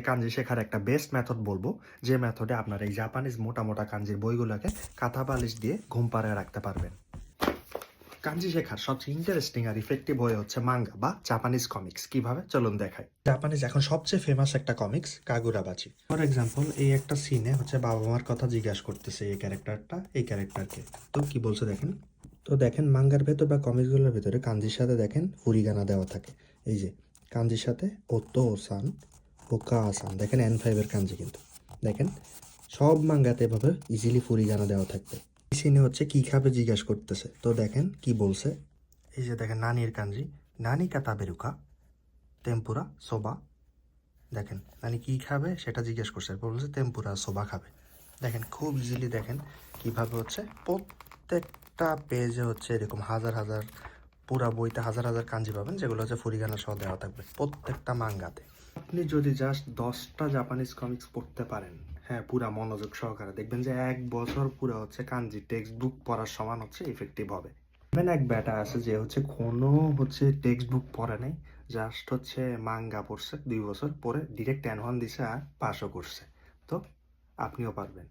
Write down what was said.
কাঞ্জি শেখার একটা best method বলবো, যে মেথডে আপনার এই জাপানিজ মোটা মোটা কাঞ্জির বইগুলোকে কাঁথা বালিশ দিয়ে ঘুম পাড়ায় রাখতে পারবেন। কাঞ্জি শেখার সবচেয়ে ইন্টারেস্টিং আর ইফেক্টিভ ওয়ে হচ্ছে মাঙ্গা বা জাপানিজ কমিক্স। কিভাবে চলুন দেখাই। জাপানিজ এখন সবচেয়ে ফেমাস একটা কমিক্স কাগুরাবাচি। ফর এক্সাম্পল, এই একটা সিনে হচ্ছে বাবা মার কথা জিজ্ঞাসা করতেছে এই ক্যারেক্টারটা এই ক্যারেক্টারকে। তো কি বলছে দেখেন। তো দেখেন মাঙ্গার ভেতর বা কমিক্সগুলোর ভেতরে কাঞ্জির সাথে দেখেন ফুরিগানা দেওয়া থাকে। এই যে কাঞ্জির সাথে ওতো ওসান ওকা আসান, দেখেন N5 এর কাঞ্জি কিন্তু দেখেন সব মাঙ্গাতে এভাবে ইজিলি ফুরিগানা দেওয়া থাকবে। এই সিনে হচ্ছে কি খাবে জিজ্ঞাসা করতেছে, তো দেখেন কি বলছে। এই যে দেখেন নানির কাঞ্জি, নানি কাতা বেরুকা টেম্পুরা সোবা। দেখেন নানি কি খাবে সেটা জিজ্ঞেস করছে, বলছে টেম্পুরা সোবা খাবে। দেখেন খুব ইজিলি দেখেন কিভাবে হচ্ছে প্রত্যেকটা পেজে হচ্ছে এরকম হাজার হাজার, পুরা বইতে হাজার হাজার কাঞ্জি পাবেন যেগুলো হচ্ছে ফুরিগানা সহ দেওয়া থাকবে প্রত্যেকটা মাঙ্গাতে। আপনি যদি জাস্ট 10টা জাপানিজ কমিক্স পড়তে পারেন, হ্যাঁ পুরা মনোযোগ সহকারে, দেখবেন যে 1 বছর পুরো হচ্ছে কাঞ্জি টেক্সট বুক পড়ার সমান হচ্ছে ইফেক্টিভ হবে। এক ব্যাটা আছে যে হচ্ছে কোনো হচ্ছে টেক্সট বুক পড়ে নাই, জাস্ট হচ্ছে মাঙ্গা পড়ছে 2 বছর পরে ডিরেক্ট N1 দিছে আর পাসও করছে। তো আপনিও পারবেন।